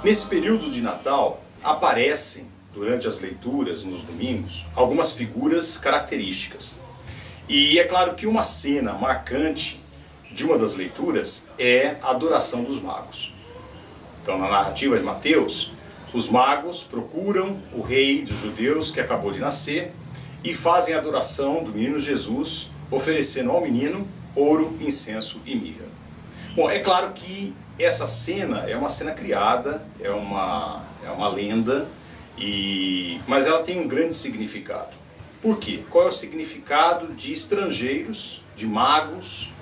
Nesse período de Natal, aparecem, durante as leituras, nos domingos, algumas figuras características. E é claro que uma cena marcante de uma das leituras é a adoração dos magos. Então, na narrativa de Mateus, os magos procuram o rei dos judeus que acabou de nascer e fazem a adoração do menino Jesus, oferecendo ao menino ouro, incenso e mirra. Bom, é claro que essa cena é uma cena criada, é uma lenda, mas ela tem um grande significado. Por quê? Qual é o significado de estrangeiros, de magos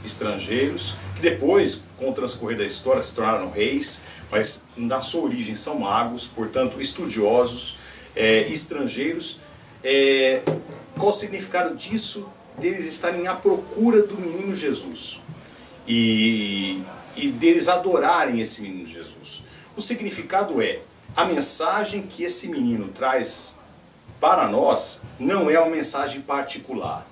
estrangeiros, que depois, com o transcorrer da história, se tornaram reis, mas na sua origem são magos, portanto estudiosos, estrangeiros. Qual o significado disso? Deles estarem à procura do menino Jesus e deles adorarem esse menino Jesus. O significado é: a mensagem que esse menino traz para nós não é uma mensagem particular,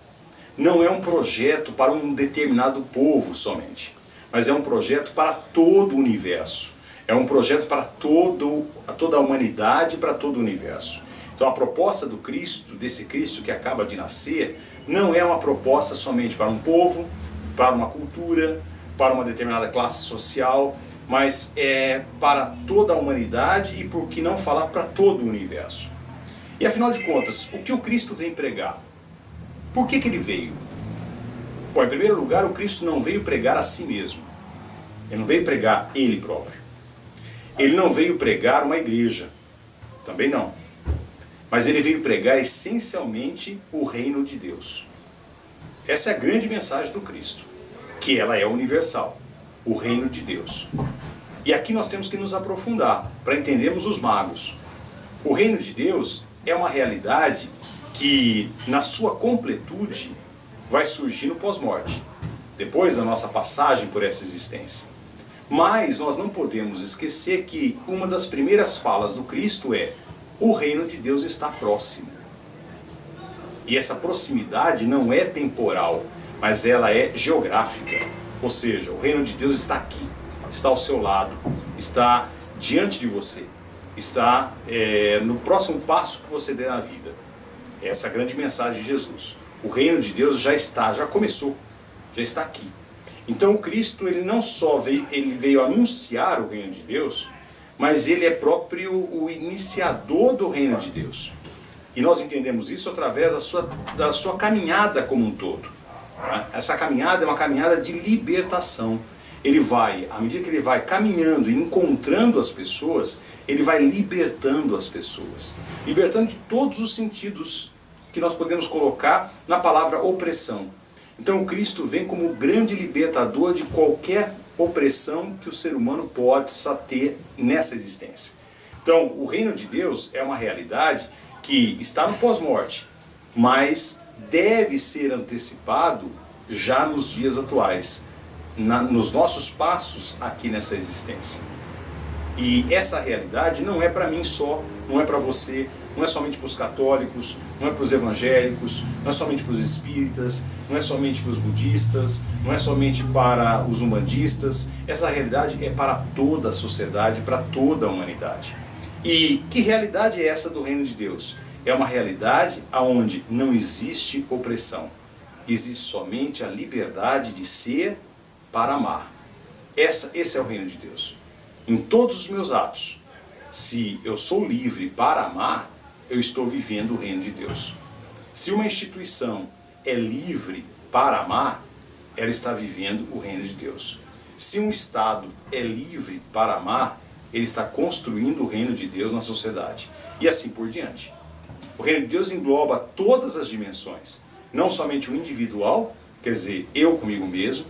não é um projeto para um determinado povo somente, mas é um projeto para todo o universo, é um projeto para toda a humanidade, para todo o universo. Então a proposta do Cristo, desse Cristo que acaba de nascer, não é uma proposta somente para um povo, para uma cultura, para uma determinada classe social, mas é para toda a humanidade e, por que não falar, para todo o universo. E afinal de contas, o que o Cristo vem pregar? Por que ele veio? Bom, em primeiro lugar, o Cristo não veio pregar a si mesmo. Ele não veio pregar ele próprio. Ele não veio pregar uma igreja. Também não. Mas ele veio pregar essencialmente o reino de Deus. Essa é a grande mensagem do Cristo, que ela é universal, o reino de Deus. E aqui nós temos que nos aprofundar para entendermos os magos. O reino de Deus é uma realidade que, na sua completude, vai surgir no pós-morte, depois da nossa passagem por essa existência. Mas nós não podemos esquecer que uma das primeiras falas do Cristo é: o reino de Deus está próximo. E essa proximidade não é temporal, mas ela é geográfica. Ou seja, o reino de Deus está aqui, está ao seu lado, está diante de você, está no próximo passo que você der na vida. Essa é a grande mensagem de Jesus. O reino de Deus já está, já começou, já está aqui. Então o Cristo, ele não só veio anunciar o reino de Deus, mas ele é próprio o iniciador do reino de Deus. E nós entendemos isso através da sua caminhada como um todo. Essa caminhada é uma caminhada de libertação. Ele vai, à medida que ele vai caminhando e encontrando as pessoas, ele vai libertando as pessoas. Libertando de todos os sentidos que nós podemos colocar na palavra opressão. Então o Cristo vem como o grande libertador de qualquer opressão que o ser humano possa ter nessa existência. Então o reino de Deus é uma realidade que está no pós-morte, mas deve ser antecipado já nos dias atuais, nos nossos passos aqui nessa existência. E essa realidade não é para mim só, não é para você, não é somente para os católicos, não é para os evangélicos, não é somente para os espíritas, não é somente para os budistas, não é somente para os umbandistas. Essa realidade é para toda a sociedade, para toda a humanidade. E que realidade é essa do reino de Deus? É uma realidade onde não existe opressão. Existe somente a liberdade de ser para amar. Esse é o reino de Deus. Em todos os meus atos, se eu sou livre para amar, eu estou vivendo o reino de Deus. Se uma instituição é livre para amar, ela está vivendo o reino de Deus. Se um Estado é livre para amar, ele está construindo o reino de Deus na sociedade. E assim por diante. O reino de Deus engloba todas as dimensões. Não somente o individual, quer dizer, eu comigo mesmo.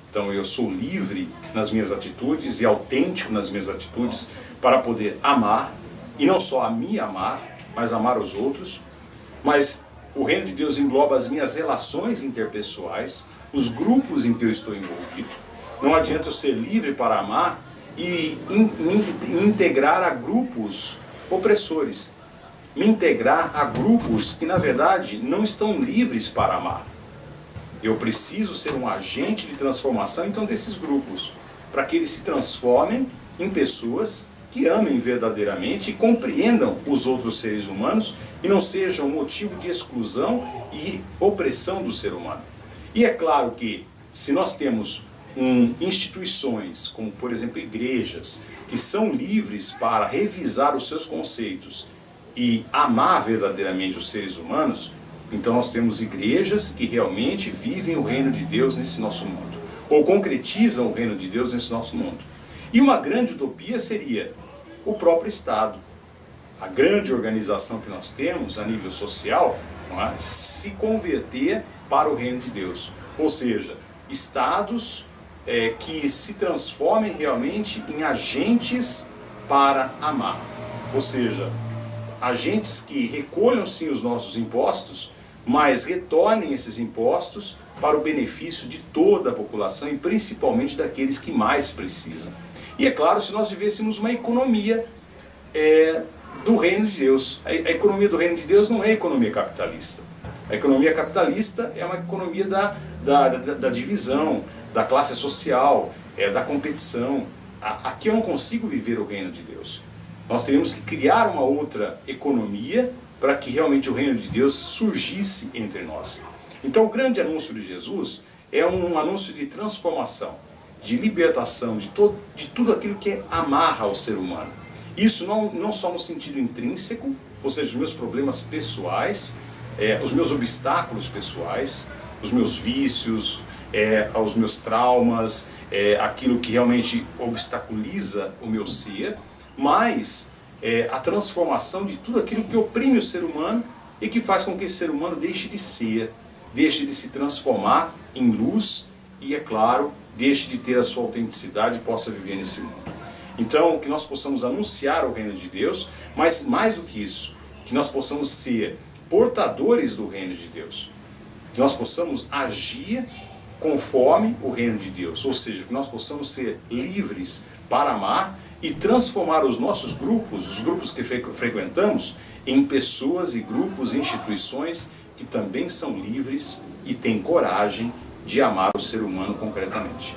Então eu sou livre nas minhas atitudes e autêntico nas minhas atitudes para poder amar. E não só a me amar, mas amar os outros. Mas o reino de Deus engloba as minhas relações interpessoais, os grupos em que eu estou envolvido. Não adianta eu ser livre para amar e me integrar a grupos opressores. Me integrar a grupos que, na verdade, não estão livres para amar. Eu preciso ser um agente de transformação, então, desses grupos, para que eles se transformem em pessoas que amem verdadeiramente e compreendam os outros seres humanos e não sejam motivo de exclusão e opressão do ser humano. E é claro que se nós temos instituições, como por exemplo igrejas, que são livres para revisar os seus conceitos e amar verdadeiramente os seres humanos, então nós temos igrejas que realmente vivem o reino de Deus nesse nosso mundo, ou concretizam o reino de Deus nesse nosso mundo. E uma grande utopia seria o próprio Estado. A grande organização que nós temos a nível social, não é, se converter para o reino de Deus. Ou seja, estados que se transformem realmente em agentes para amar. Ou seja, agentes que recolham sim os nossos impostos, mas retornem esses impostos para o benefício de toda a população e principalmente daqueles que mais precisam. E é claro, se nós vivêssemos uma economia do reino de Deus. A economia do reino de Deus não é economia capitalista. A economia capitalista é uma economia da divisão, da classe social, da competição. Aqui eu não consigo viver o reino de Deus. Nós teríamos que criar uma outra economia para que realmente o reino de Deus surgisse entre nós. Então o grande anúncio de Jesus é um anúncio de transformação, de libertação, de tudo aquilo que amarra o ser humano. Isso não só no sentido intrínseco, ou seja, os meus problemas pessoais, os meus obstáculos pessoais, os meus vícios, os meus traumas, aquilo que realmente obstaculiza o meu ser, mas a transformação de tudo aquilo que oprime o ser humano e que faz com que esse ser humano deixe de ser, deixe de se transformar em luz e, é claro, deixe de ter a sua autenticidade e possa viver nesse mundo. Então, que nós possamos anunciar o reino de Deus, mas mais do que isso, que nós possamos ser portadores do reino de Deus, que nós possamos agir conforme o reino de Deus, ou seja, que nós possamos ser livres para amar e transformar os nossos grupos, os grupos que frequentamos, em pessoas e grupos, instituições que também são livres e têm coragem de amar o ser humano concretamente.